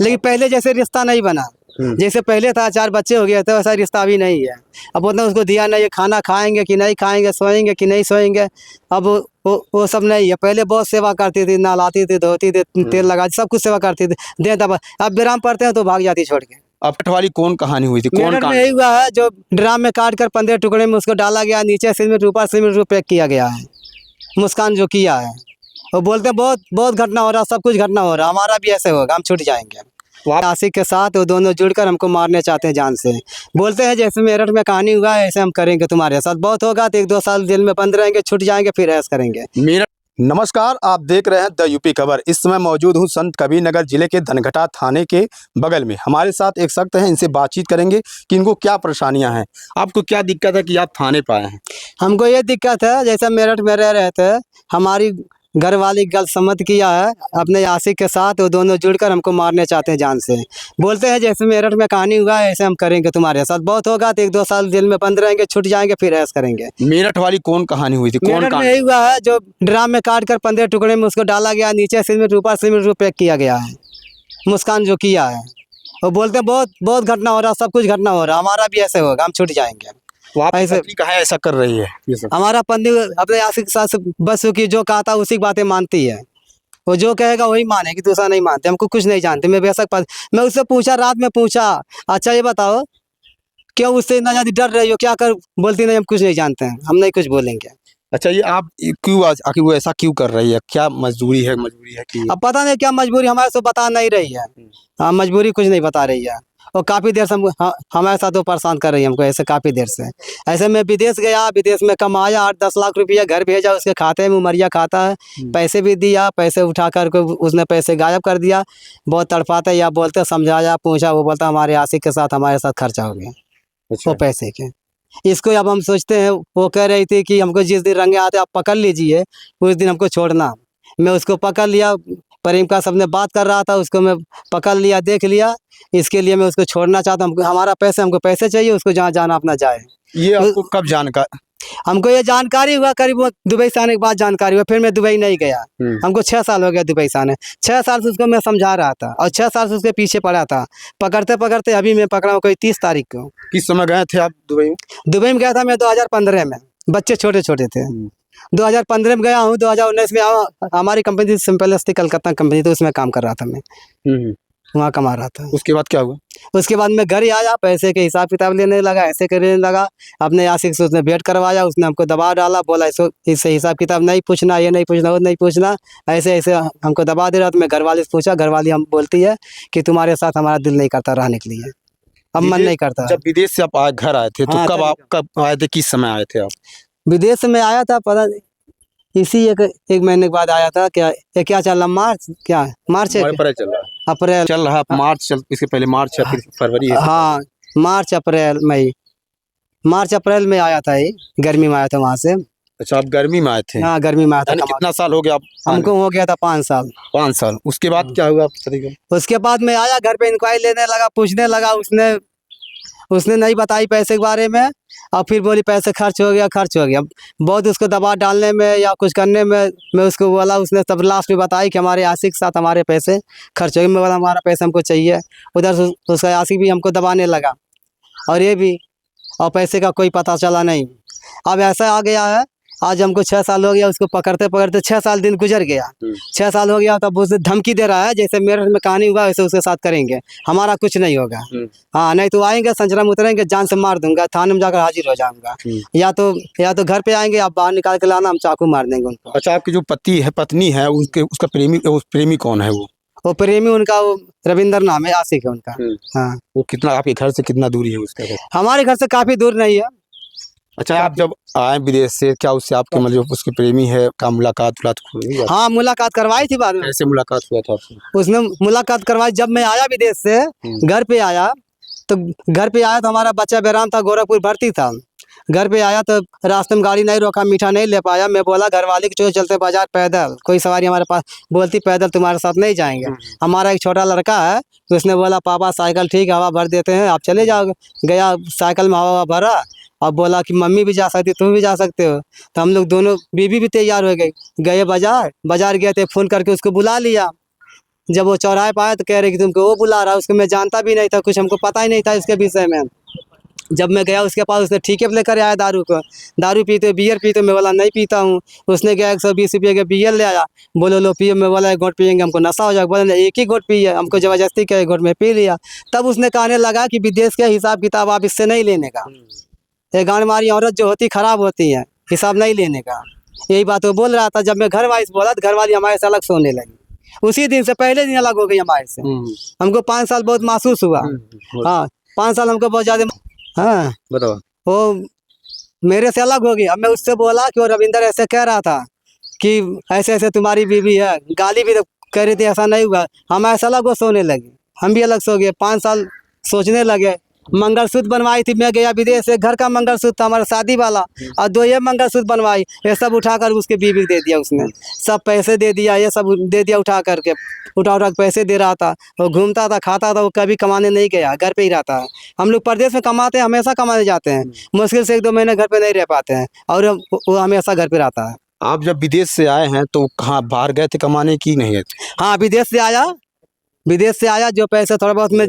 लेकिन पहले जैसे रिश्ता नहीं बना। जैसे पहले था 4 बच्चे हो गए थे, वैसा रिश्ता अभी नहीं है। अब उतना उसको दिया नहीं है, खाना खाएंगे कि नहीं खाएंगे, सोएंगे कि नहीं सोएंगे, अब वो सब नहीं है। पहले बहुत सेवा करती थी, नहलाती थी, धोती थी, तेल लगाती, सब कुछ सेवा करती थी, दे दबा। अब विराम पड़ते हैं तो भाग जाती छोड़ के। अब वाली कौन कहानी हुई थी, कौन मेरठ में कांड? यही हुआ है, जो ड्राम में काट कर 15 टुकड़े में उसको डाला गया, नीचे सीमेंट ऊपर सीमेंट पैक किया गया है। मुस्कान जो किया है वो बोलते हैं बहुत बहुत घटना हो रहा, सब कुछ घटना हो रहा, हमारा भी ऐसे होगा, हम छूट जाएंगे। आशिक के साथ वो दोनों जुड़कर हमको मारने चाहते हैं जान से। बोलते हैं जैसे मेरठ में कहानी हुआ है ऐसे हम करेंगे तुम्हारे साथ, बहुत होगा तो 1-2 साल जेल में बंद रहेंगे, छूट जाएंगे, फिर ऐसा करेंगे। मेरठ। नमस्कार, आप देख रहे हैं द यूपी खबर। इस समय मौजूद हूं संत कबीरनगर जिले के धनघटा थाने के बगल में। हमारे साथ एक शख्स हैं, इनसे बातचीत करेंगे कि इनको क्या परेशानियां हैं। आपको क्या दिक्कत है कि आप थाने पे आए हैं? हमको ये दिक्कत है, जैसे मेरठ में रह रहे थे, हमारी घर वाली गलत सम्मत किया है अपने आशिक के साथ, वो दोनों जुड़कर हमको मारने चाहते हैं जान से। बोलते हैं जैसे मेरठ में कहानी हुआ है ऐसे हम करेंगे तुम्हारे साथ, बहुत होगा तो 1-2 साल जेल में बंद रहेंगे, छूट जाएंगे, फिर ऐसा करेंगे। मेरठ वाली कौन कहानी हुई थी, कौन मेरठ में कांड? यही हुआ है, जो ड्राम में काट कर 15 टुकड़े में उसको डाला गया, नीचे सीमेंट ऊपर सीमेंट पैक किया गया है। मुस्कान जो किया है वो बोलते हैं बहुत बहुत घटना हो रहा, सब कुछ घटना हो रहा, हमारा भी ऐसे होगा, हम छूट जाएंगे। तो आप ऐसे कहा ऐसा कर रही है ये सब? हमारा पत्नी अपने आशिक के साथ बस की जो कहा था उसी की बातें मानती है, वो जो कहेगा वही मानेगी, दूसरा नहीं मानते। हमको कुछ नहीं जानते। मैं उससे पूछा, रात में पूछा, अच्छा ये बताओ क्यों उससे इतना ज्यादा डर रही हो, क्या कर, बोलती नहीं हम कुछ नहीं जानते हैं, हम नहीं कुछ बोलेंगे। अच्छा, ये आप क्यों आखिर वो ऐसा क्यों कर रही है? क्या मजबूरी है कि? अब पता नहीं क्या मजबूरी, हमारे से बता नहीं रही है। हाँ, मजबूरी कुछ नहीं बता रही है। और काफ़ी देर से हमारे साथ वो परेशान कर रही है हमको, ऐसे काफ़ी देर से। ऐसे मैं विदेश गया, विदेश में कमाया 8-10 लाख रुपया, घर भेजा, उसके खाते में उमरिया खाता है, पैसे भी दिया, पैसे उठा कर उसने पैसे गायब कर दिया। बहुत तड़पाते या बोलते, समझाया, पूछा, वो बोलता हमारे आशिक के साथ हमारे साथ खर्चा हो गया। अच्छा। वो पैसे के इसको अब हम सोचते हैं, वो कह रही थी कि हमको जिस दिन रंगे आते आप पकड़ लीजिए, उस दिन हमको छोड़ना। मैं उसको पकड़ लिया, प्रेम का सबने बात कर रहा था, उसको मैं पकड़ लिया, देख लिया। इसके लिए मैं उसको छोड़ना चाहता हूँ, हमारा पैसे, हमको पैसे चाहिए, उसको जहाँ जाना अपना जाए। ये आपको कब जानकारी? हमको ये जानकारी हुआ करीब दुबई से आने के बाद जानकारी हुआ, फिर मैं दुबई नहीं गया। हमको 6 साल हो गया दुबई से आने। 6 साल से उसको मैं समझा रहा था और 6 साल से उसके पीछे पड़ा था, पकड़ते पकड़ते अभी मैं पकड़ा हूँ कोई 30 तारीख को। किस समय गए थे आप दुबई में? दुबई में गया था मैं 2015 में, बच्चे छोटे छोटे थे। 2015 में गया हूँ, 2019 में हमारी कंपनी सिंपल कलकत्ता कंपनी, तो उसमें काम कर रहा था मैं, वहाँ कमा रहा था। उसके बाद क्या हुआ? उसके बाद मैं घर ही आया, पैसे के हिसाब किताब लेने लगा, ऐसे करने लगा। अपने आशिक से उसने भेंट करवाया, उसने हमको दबाव डाला, बोला इससे हिसाब किताब नहीं पूछना, ये नहीं पूछना, वो नहीं पूछना, ऐसे ऐसे हमको दबा दे रहा। तो मैं घर वाले से पूछा, घर वाली हम बोलती है कि तुम्हारे साथ हमारा दिल नहीं करता रहने के लिए, अब मन नहीं करता। जब विदेश से आप घर आए थे तो कब आए थे, किस समय आए थे आप? विदेश में आया था, पता इसी एक महीने के बाद आया था। क्या चल रहा, मार्च मार्च है, अप्रैल चल रहा, मार्च चल, इसके पहले मार्च या फिर फरवरी है? हाँ, मार्च अप्रैल में आया था, ये गर्मी में आया था वहाँ से। अच्छा, आप गर्मी में आए थे? हाँ, गर्मी में आया था। कितना साल हो गया आप? हमको हो गया था 5 साल। 5 साल। उसके बाद क्या हुआ? उसके बाद मैं आया घर पे, इंक्वायरी लेने लगा, पूछने लगा। उसने नहीं बताई पैसे के बारे में, और फिर बोली पैसे खर्च हो गया। बहुत उसको दबाव डालने में या कुछ करने में मैं उसको बोला, उसने तब लास्ट में बताई कि हमारे आशिक के साथ हमारे पैसे खर्च हो गए। मैं बोला हमारा पैसा हमको चाहिए। उधर से उसका आशिक भी हमको दबाने लगा, और ये भी, और पैसे का कोई पता चला नहीं। अब ऐसा आ गया है, आज हमको 6 साल हो गया उसको पकड़ते पकड़ते, 6 साल दिन गुजर गया। 6 साल हो गया, तब उसे धमकी दे रहा है जैसे मेरठ में कहानी हुआ वैसे उसके साथ करेंगे, हमारा कुछ नहीं होगा। हाँ, नहीं तो आएंगे, संचरा में उतरेंगे, जान से मार दूंगा, थाने में जाकर हाजिर हो जाऊंगा, या तो घर पे आएंगे, आप बाहर निकाल के लाना, हम चाकू मार देंगे उनको। अच्छा, आपकी जो पत्नी है उसका प्रेमी कौन है? वो प्रेमी उनका, वो रविंदर नाम है, आशिक है उनका। हाँ। वो कितना, आपके घर से कितना दूरी है उसका घर? हमारे घर से काफी दूर नहीं है। अच्छा, आप जब आए विदेश से, क्या उससे आपके मतलब उसके प्रेमी है का मुलाकात हुई? हाँ, मुलाकात करवाई थी बाद में। कैसे मुलाकात हुआ था आपसे? उसने मुलाकात करवाई जब मैं आया विदेश से, घर पे आया तो हमारा बच्चा बेराम था, गोरखपुर भर्ती था। घर पे आया तो रास्ते में गाड़ी नहीं रोका, मीठा नहीं ले पाया। मैं बोला घर वाले के चलते बाजार पैदल, कोई सवारी हमारे पास, बोलती पैदल तुम्हारे साथ नहीं जाएंगे। हमारा एक छोटा लड़का है, तो उसने बोला पापा साइकिल ठीक है, हवा भर देते हैं, आप चले जाओगे। गया, साइकिल में हवा भरा, और बोला कि मम्मी भी जा सकती, तुम भी जा सकते हो। तो हम लोग दोनों, बीबी भी तैयार हो गए बाजार गए थे, फ़ोन करके उसको बुला लिया। जब वो चौराहे पे आया तो कह रहे कि तुमको वो बुला रहा है, उसको मैं जानता भी नहीं था, कुछ हमको पता ही नहीं था इसके विषय में। जब मैं गया उसके पास, उसने ठीके पे लेकर आया दारू को, दारू पीते बियर पीते, मैं बोला नहीं पीता हूँ। उसने क्या 120 रुपये के बियर ले आया, बोलो लो पियो, मैं बोला 1 घोट पियेंगे हमको नशा हो जाएगा, बोला नहीं 1 ही घोट पिए, हमको ज़बरदस्ती क्या 1 घोट में पी लिया। तब उसने कहने लगा कि विदेश के हिसाब किताब आप इससे नहीं लेने का, ये गाँव मारी औरत जो होती खराब होती है, हिसाब नहीं लेने का, यही बात वो बोल रहा था। जब मैं घर वाली से बोला तो घर वाली हमारे से अलग सोने लगी, उसी दिन से पहले दिन अलग हो गई हमारे से। हमको 5 साल बहुत महसूस हुआ। हाँ 5 साल हमको बहुत ज़्यादा। हाँ बताओ। वो मेरे से अलग हो गई। अब मैं उससे बोला कि वो रविंदर ऐसे कह रहा था कि ऐसे ऐसे तुम्हारी बीवी है, गाली भी तो कह रही थी, ऐसा नहीं हुआ। हम ऐसा अलग वो सोने लगे, हम भी अलग सो गए। 5 साल सोचने लगे। मंगलसूत्र बनवाई थी, मैं गया विदेश से, घर का मंगलसूत्र था हमारा शादी वाला, और 2 ये मंगलसूत्र बनवाई, ये सब उठाकर उसके बीवी को दे दिया उसने, सब पैसे दे दिया, ये सब दे दिया उठा करके, उठा के पैसे दे रहा था। वो घूमता था, खाता था, वो कभी कमाने नहीं गया, घर पे ही रहता है। हम लोग प्रदेश में कमाते हैं, हमेशा कमाने जाते हैं, मुश्किल से 1-2 महीने घर पे नहीं रह पाते हैं, और वो हमेशा घर पे रहता है। आप जब विदेश से आए हैं तो कहाँ बाहर गए थे कमाने की नहीं गए थे? हाँ विदेश से आया, विदेश से आया, जो पैसे थोड़ा बहुत में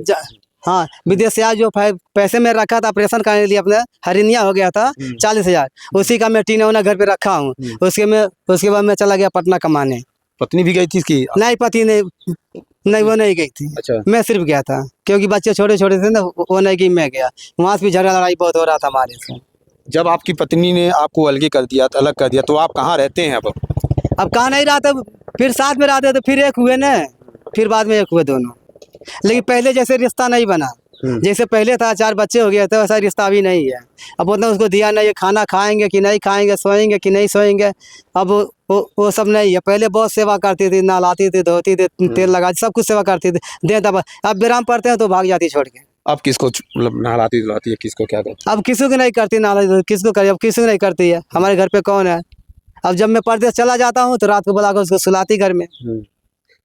हाँ विदेश से आया, जो पैसे में रखा था ऑपरेशन करने के लिए, अपने हरिनिया हो गया था 40,000, उसी का मैं टीना उना घर पे रखा हूँ। उसके बाद मैं चला गया पटना कमाने। पत्नी भी गई थी इसकी? नहीं पति नहीं वो नहीं गई थी। अच्छा। मैं सिर्फ गया था, क्योंकि बच्चे छोटे छोटे थे ना, वो नहीं गई, मैं गया। वहाँ से भी झगड़ा लड़ाई बहुत हो रहा था हमारे से। जब आपकी पत्नी ने आपको अलग कर दिया तो आप कहाँ रहते हैं अब कहाँ नहीं रहते, फिर साथ में रहते तो फिर एक हुए ना, फिर बाद में एक हुए दोनों। लेकिन पहले जैसे रिश्ता नहीं बना, जैसे पहले था 4 बच्चे हो गए थे, वैसा रिश्ता अभी नहीं है। अब उतना उसको दिया नहीं है, खाना खाएंगे कि नहीं खाएंगे, सोएंगे कि नहीं सोएंगे, अब वो सब नहीं है। पहले बहुत सेवा करती थी, नहलाती थी, धोती थी, तेल लगाती, सब कुछ सेवा करती थी, दे दबा। अब विराम पड़ते हैं तो भाग जाती छोड़ के। अब किसको मतलब नहलाती धुलाती है, किसको क्या करती? अब किसी को नहीं करती नहलाती, किसको करे, अब किसी को नहीं करती है। हमारे घर पे कौन है? अब जब मैं परदेश चला जाता हूँ तो रात को बुलाकर उसको सुलाती घर में।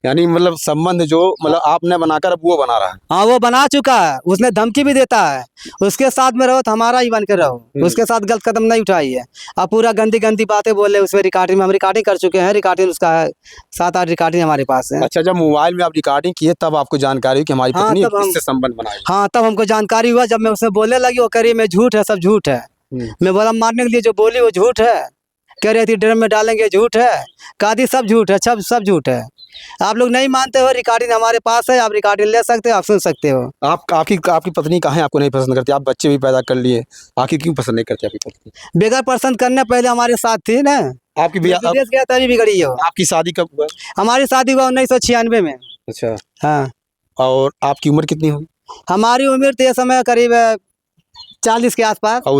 यानी मतलब संबंध जो मतलब आपने बनाकर अब वो बना रहा है। हाँ वो बना चुका है, उसने धमकी भी देता है, उसके साथ में रहो तो हमारा ही बन के रहो, उसके साथ गलत कदम नहीं उठाई है। अब पूरा गंदी गंदी बातें बोले उसमें, रिकॉर्डिंग में हम रिकॉर्डिंग कर चुके हैं, रिकॉर्डिंग उसका है 7-8 रिकॉर्डिंग हमारे पास है। अच्छा, जब मोबाइल में आप रिकॉर्डिंग किए तब आपको जानकारी हुई कि हमारी पत्नी इससे संबंध बनाई? हाँ तब हमको जानकारी हुआ, जब मैं उससे बोलने लगी, वो कह रही मैं झूठ है, सब झूठ है। मैं बोला मारने के लिए जो बोली वो झूठ है, कह रही थी ड्रम में डालेंगे, झूठ है, कादी सब झूठ है, सब झूठ है। आप लोग नहीं मानते हो, रिकॉर्डिंग हमारे पास है, आप रिकॉर्डिंग ले सकते हो, आप सुन सकते हो। आपकी पत्नी कहाँ है, आपको नहीं पसंद करती? आप बच्चे भी पैदा कर लिए, आखिर क्यों पसंद नहीं करती आपकी पत्नी? बेगर पसंद करने पहले हमारे साथ थी ना, आपकी विदेश गया तभी बिगड़ी हो। आपकी शादी कब हुआ? हमारी शादी हुआ 1996 में। अच्छा। हाँ। और आपकी उम्र कितनी हुई? हमारी उम्र तो ये समय करीब 40 के आसपास। और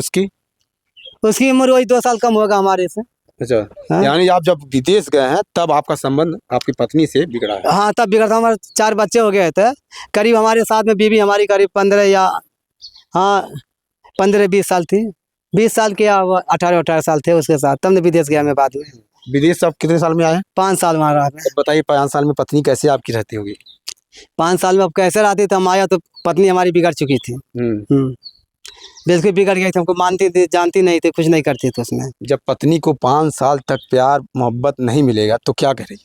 उसकी उम्र वही 2 साल कम होगा हमारे से। अच्छा। हाँ? यानी आप जब विदेश गए हैं तब आपका संबंध आपकी पत्नी से बिगड़ा है? हाँ तब बिगड़ा था, हमारे 4 बच्चे हो गए थे करीब, हमारे साथ में बीवी हमारी करीब 15-20 साल थी, 20 साल के या 18 साल थे उसके साथ, तब ने विदेश गया मैं बाद में। विदेश आप कितने साल में आए? 5 साल वहाँ रहा। बताइए 5 साल में पत्नी कैसे आपकी रहती होगी? 5 साल में अब कैसे रहती थी, हम आया तो पत्नी हमारी बिगड़ चुकी थी। बिल्कुल बिगड़ गई थी, हमको मानती थी, जानती नहीं थी, कुछ नहीं करती थी उसने। जब पत्नी को 5 साल तक प्यार मोहब्बत नहीं मिलेगा तो क्या कह रही?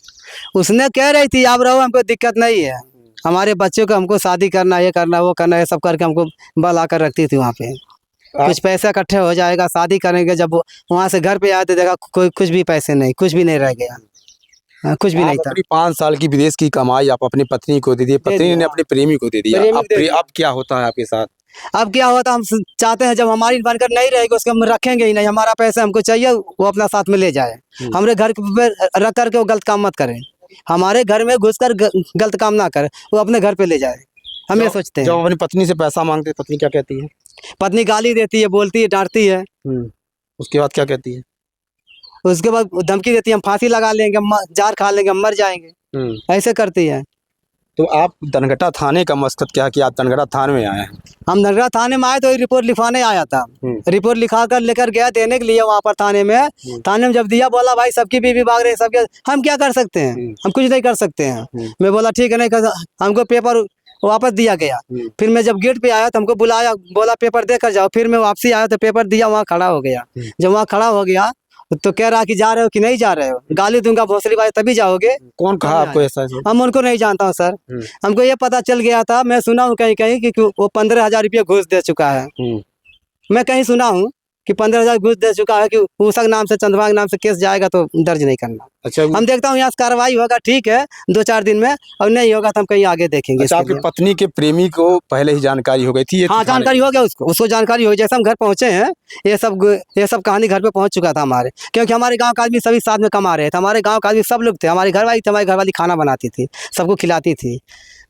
उसने कह रही थी आप रहो, हमको दिक्कत नहीं है, हमारे बच्चों को हमको शादी करना, ये करना, वो करना, ये सब करके हमको बला कर रखती थी वहाँ पे। कुछ पैसा इकट्ठे हो जाएगा, शादी करेंगे। जब वहाँ से घर पे आए तो देखा कोई कुछ भी पैसे नहीं, कुछ भी नहीं रह गया, कुछ भी नहीं था। 5 साल की विदेश की कमाई आप अपनी पत्नी को दे दी, पत्नी ने अपने प्रेमी को दे दिया। अब क्या होता है आपके साथ? अब क्या होता, हम चाहते हैं जब हमारी बनकर नहीं रहेगी उसको हम रखेंगे ही नहीं, हमारा पैसा हमको चाहिए, वो अपना साथ में ले जाए। हमारे घर पे रख करके वो गलत काम मत करें, हमारे घर में घुसकर गलत काम ना करे, वो अपने घर पे ले जाए, हम ये सोचते हैं। जब अपनी पत्नी से पैसा मांगते पत्नी क्या कहती है? पत्नी गाली देती है, बोलती है, डांटती है। उसके बाद क्या कहती है? उसके बाद धमकी देती है, हम फांसी लगा लेंगे, हम जार खा लेंगे, हम मर जाएंगे, ऐसे करती है। तो आप धनघटा थाने का मकसद क्या कि आप धनघटा थाने में आए हैं? हम धनघटा थाने में आए तो रिपोर्ट लिखवाने आया था, रिपोर्ट लिखा कर लेकर गया देने के लिए वहाँ पर थाने में। थाने में जब दिया, बोला भाई सबकी बीवी भाग रही, सबके, हम क्या कर सकते हैं, हम कुछ नहीं कर सकते हैं। मैं बोला ठीक है, नहीं कर, हमको पेपर वापस दिया गया। फिर मैं जब गेट पे आया तो हमको बुलाया, बोला पेपर दे कर जाओ। फिर मैं वापसी आया तो पेपर दिया, वहाँ खड़ा हो गया। जब वहाँ खड़ा हो गया तो कह रहा कि जा रहे हो कि नहीं जा रहे हो, गाली दूंगा भोसड़ी बाजी तभी जाओगे। कौन कहा आपको ऐसा है? हम उनको नहीं जानता हूँ सर, हमको ये पता चल गया था, मैं सुना हूँ कहीं कहीं कि वो 15,000 रुपये घूस दे चुका है। मैं कहीं सुना हूँ कि 15,000 घूस दे चुका है, कि ऊषा नाम से चंद्रमा के नाम से केस जाएगा तो दर्ज नहीं करना। अच्छा, हम देखता हूँ यहाँ से कार्रवाई होगा ठीक है 2-4 दिन में, और नहीं होगा तो हम कहीं आगे देखेंगे। अच्छा, आपकी पत्नी के प्रेमी को पहले ही जानकारी हो गई थी? हाँ, जानकारी हो गया उसको जानकारी हो, जैसे हम घर पहुंचे हैं ये सब कहानी घर पे पहुंच चुका था हमारे, क्योंकि हमारे गांव का आदमी सभी साथ में कमा रहे थे, हमारे गांव का आदमी सब लोग थे, हमारी घरवाली थी, हमारी घरवाली खाना बनाती थी, सबको खिलाती थी।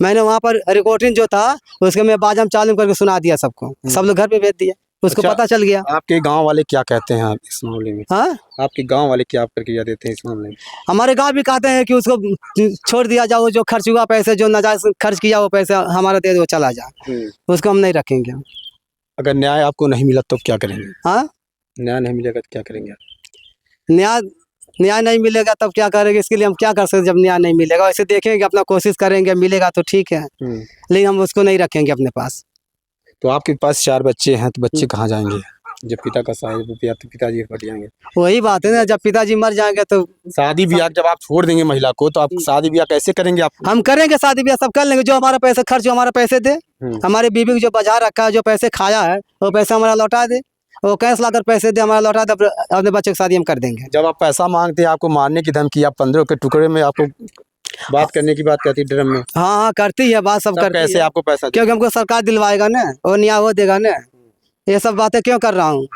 मैंने वहाँ पर रिकॉर्डिंग जो था उसके मैं बाजम चालू करके सुना दिया सबको, सब लोग घर पे भेज दिया, उसको अच्छा, पता चल गया। आपके गांव वाले क्या कहते हैं आप इस मामले में? हाँ, आपके गांव वाले क्या प्रतिक्रिया देते हैं इस मामले में? हमारे गांव भी कहते हैं कि उसको छोड़ दिया जाओ, जो खर्च हुआ पैसे, जो नाजायज खर्च किया वो पैसे हमारा दे दो, चला जा, उसको हम नहीं रखेंगे। अगर न्याय आपको नहीं मिला तो क्या करेंगे? हाँ, न्याय नहीं मिलेगा तो क्या करेंगे? न्याय नहीं मिलेगा तब क्या करेंगे, इसके लिए हम क्या कर सकते, जब न्याय नहीं मिलेगा वैसे देखेंगे, अपना कोशिश करेंगे, मिलेगा तो ठीक है, लेकिन हम उसको नहीं रखेंगे अपने पास। तो आपके पास 4 बच्चे हैं, तो बच्चे कहाँ जाएंगे जब पिता का साहिब या तो पिताजी हट जाएंगे? वही बात है ना, जब पिताजी मर जाएंगे तो शादी ब्याह जब आप छोड़ देंगे महिला को, तो आप शादी ब्याह कैसे करेंगे? आप हम करेंगे शादी ब्याह, सब कर लेंगे, जो हमारा पैसा खर्च, जो हमारा पैसे दे, हमारे बीवी को जो बजा रखा है, जो पैसे खाया है वो पैसा हमारा लौटा दे, वो कैश लाकर पैसे दे हमारा लौटा दे, अपने बच्चे की शादी हम कर देंगे। जब आप पैसा मांगते हैं, आपको मारने की धमकी, आप 15 के टुकड़े में आपको बात करने की बात कहती है ड्रम में? हाँ, करती है बात, सब करती कैसे है। आपको पैसा? क्योंकि हमको सरकार दिलवाएगा ना, और न्याय वो देगा ना, ये सब बातें क्यों कर रहा हूँ,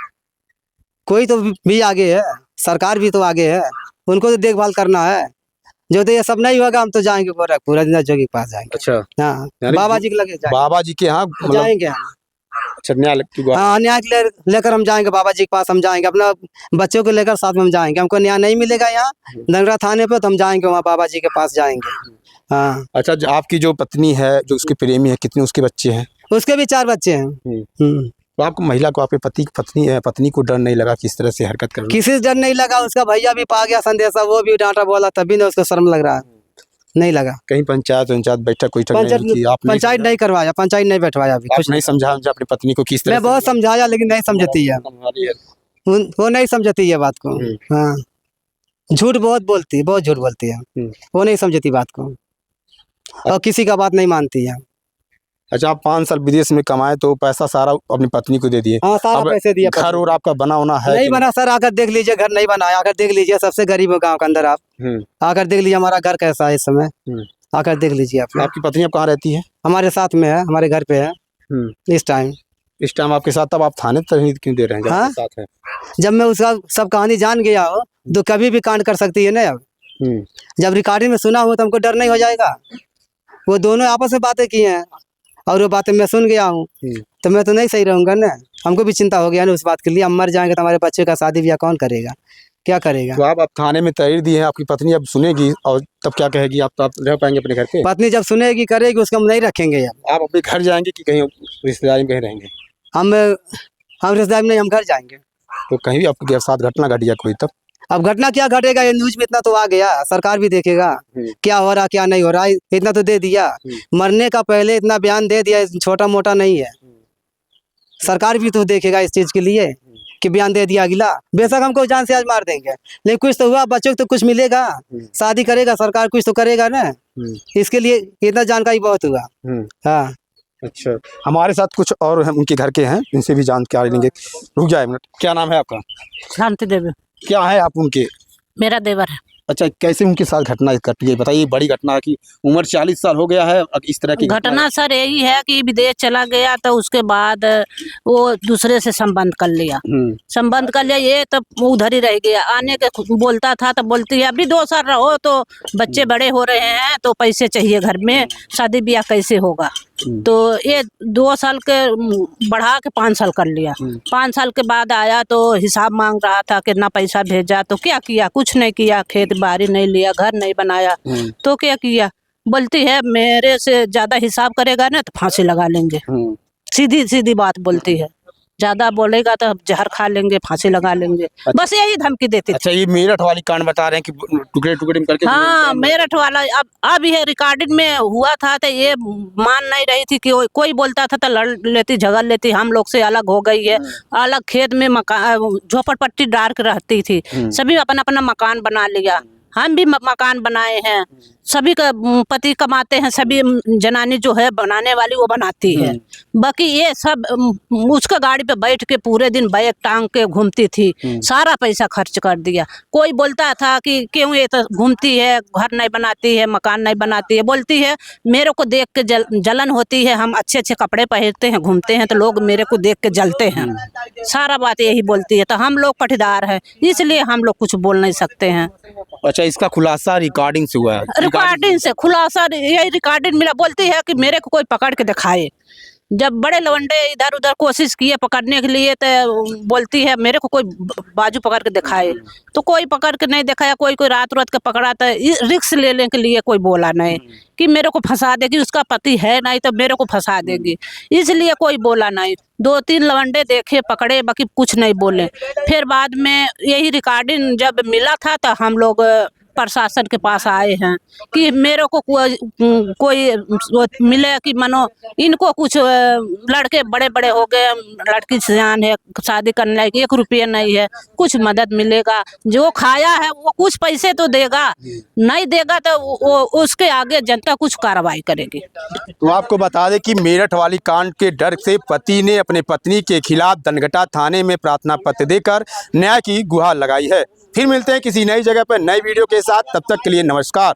कोई तो भी आगे है, सरकार भी तो आगे है, उनको तो देखभाल करना है। जो तो ये सब नहीं होगा हम तो जाएंगे पूरा दिन जोगी के पास जाएंगे। अच्छा, हाँ, बाबा जी के लगे जाएंगे, बाबा जी के यहाँ जाएंगे हम। अच्छा, न्याय लेकर हम जाएंगे बाबा जी के पास, हम जाएंगे अपना बच्चों को लेकर साथ में हम जाएंगे। हमको न्याय नहीं मिलेगा यहाँ धनगढ़ थाने पे तो हम जाएंगे वहाँ बाबा जी के पास जाएंगे। हाँ। अच्छा, आपकी जो पत्नी है, जो उसके प्रेमी है, कितने उसके बच्चे हैं? उसके भी 4 बच्चे हैं। तो आपको महिला को, आपके पत्नी को डर नहीं लगा किस तरह से हरकत करना? किसी से डर नहीं लगा, उसका भैया भी पा गया संदेशा, वो भी डांटा बोला, तभी ना उसको शर्म लग रहा है, नहीं लगा। कहीं पंचायत बैठक पंचायत नहीं करवाया, पंचायत नहीं बैठवाया, अभी कुछ नहीं समझा अपनी पत्नी को किस तरह? मैं बहुत समझाया लेकिन नहीं समझती है, वो नहीं समझती है बात को। हाँ, झूठ बहुत बोलती है, बहुत झूठ बोलती है, वो नहीं समझती बात को, और किसी का बात नहीं मानती है। अच्छा, आप 5 साल विदेश में कमाए तो पैसा सारा अपनी पत्नी को दे दिए? हाँ, सारा पैसे दिए। घर और आपका बना होना है? नहीं बना सर, आकर देख लीजिए, घर नहीं बना, आकर देख लीजिए, सबसे गरीब गांव के अंदर आप आकर देख लीजिए हमारा घर कैसा है इस समय, आकर देख लीजिए आप। आपकी पत्नी अब कहाँ रहती है? हमारे साथ में है, हमारे घर पे है इस टाइम आपके साथ, तब आप थाने तक क्यों दे रहे हैं? हाँ? साथ है। जब मैं उसका सब कहानी जान गया हो तो कभी भी कांड कर सकती है ना। अब जब रिकॉर्डिंग में सुना हो तो हमको डर नहीं हो जाएगा। वो दोनों आपस में बातें की हैं और वो बातें मैं सुन गया हूँ तो मैं तो नहीं सही रहूंगा ना। हमको भी चिंता हो गया ना उस बात के लिए, हम मर जाएंगे तो हमारे बच्चे का शादी ब्याह कौन करेगा, क्या करेगा? तो आप थाने में तहरीर दी है, आपकी पत्नी अब सुनेगी और तब क्या कहेगी? आप रह पाएंगे अपने घर पे? पत्नी जब सुनेगी करेगी, उसको हम नहीं रखेंगे। आप अपने घर जाएंगे कि कहीं रिश्तेदारी में कहीं रहेंगे? हम रिश्तेदारी में नहीं, हम घर जाएंगे। तो कहीं भी आपके साथ घटना घट गया कोई, तब? अब घटना क्या घटेगा, ये न्यूज में इतना तो आ गया, सरकार भी देखेगा क्या हो रहा क्या नहीं हो रहा, इतना तो दे दिया। मरने का पहले इतना बयान दे दिया, छोटा मोटा नहीं है। सरकार भी तो देखेगा इस चीज के लिए कि बयान दे दिया अगला। बेशक हमको जान से आज मार देंगे लेकिन कुछ तो हुआ, बच्चों को तो कुछ मिलेगा, शादी करेगा सरकार, कुछ तो करेगा ना। इसके लिए इतना जानकारी बहुत हुआ। हाँ, अच्छा, हमारे साथ कुछ और उनके घर के हैं, इनसे भी जानकारी लेंगे। रुक जाए मिनट। क्या नाम है आपका? शांति देवी। क्या है आप उनके? मेरा देवर है। अच्छा, कैसे उनके साथ घटना घट गई बताइए? बड़ी घटना है कि उम्र 40 साल हो गया है, इस तरह की घटना सर यही है कि विदेश चला गया तो उसके बाद वो दूसरे से संबंध कर लिया। ये तो उधर ही रह गया। आने के बोलता था तो बोलती है अभी 2 साल रहो तो बच्चे बड़े हो रहे हैं तो पैसे चाहिए घर में, शादी ब्याह कैसे होगा। तो ये 2 साल के बढ़ा के 5 साल कर लिया। 5 साल के बाद आया तो हिसाब मांग रहा था कितना पैसा भेजा, तो क्या किया? कुछ नहीं किया, खेत बाड़ी नहीं लिया, घर नहीं बनाया, तो क्या किया? बोलती है मेरे से ज्यादा हिसाब करेगा ना तो फांसी लगा लेंगे। सीधी सीधी बात बोलती है। ज्यादा बोलेगा तो जहर खा लेंगे, फांसी लगा लेंगे, बस यही धमकी देती थी। अच्छा, ये मेरठ वाली कांड बता रहे हैं कि टुकड़े टुकड़े में करके हाँ, मेरठ वाला अब ये रिकॉर्डिंग में हुआ था तो ये मान नहीं रही थी कि कोई बोलता था तो लड़ लेती, झगड़ लेती, हम लोग से अलग हो गई है, अलग खेत में मकान झोपड़पट्टी डाल के रहती थी, सभी अपना अपना मकान बना लिया, हम भी मकान बनाए हैं, सभी का पति कमाते हैं, सभी जनानी जो है बनाने वाली वो बनाती है, बाकी ये सब उसका गाड़ी पे बैठ के पूरे दिन बैग टांग के घूमती थी, सारा पैसा खर्च कर दिया। कोई बोलता था कि क्यों ये तो घूमती है, घर नहीं बनाती है, मकान नहीं बनाती है, बोलती है मेरे को देख के जलन होती है, हम अच्छे अच्छे कपड़े पहनते हैं, घूमते हैं तो लोग मेरे को देख के जलते हैं, सारा बात यही बोलती है। तो हम लोग पटीदार हैं, इसलिए हम लोग कुछ बोल नहीं सकते हैं। अच्छा, इसका खुलासा रिकॉर्डिंग से हुआ है? रिकॉर्डिंग से खुलासा यही रिकॉर्डिंग मिला, बोलती है कि मेरे को कोई पकड़ के दिखाए। जब बड़े लवंडे इधर उधर कोशिश किए पकड़ने के लिए तो बोलती है मेरे को कोई बाजू पकड़ के दिखाए, तो कोई पकड़ के नहीं दिखाया, कोई रात रात के पकड़ा तो रिक्स लेने के लिए कोई बोला नहीं कि मेरे को फंसा देगी, उसका पति है नहीं तो मेरे को फंसा देगी, इसलिए कोई बोला नहीं। 2-3 लवंडे देखे पकड़े, बाकी कुछ नहीं बोले। फिर बाद में यही रिकॉर्डिंग जब मिला था तो हम लोग प्रशासन के पास आए हैं कि मेरे को कोई मिले कि मानो इनको कुछ लड़के बड़े बड़े हो गए, लड़की सियान है, शादी करने लायक, 1 रुपया नहीं है, कुछ मदद मिलेगा, जो खाया है वो कुछ पैसे तो देगा, नहीं देगा तो वो उसके आगे जनता कुछ कार्रवाई करेगी। तो आपको बता दें कि मेरठ वाली कांड के डर से पति ने अपने पत्नी के खिलाफ धनघटा थाने में प्रार्थना पत्र देकर न्याय की गुहार लगाई है। फिर मिलते हैं किसी नई जगह पर नई वीडियो के साथ, तब तक के लिए नमस्कार।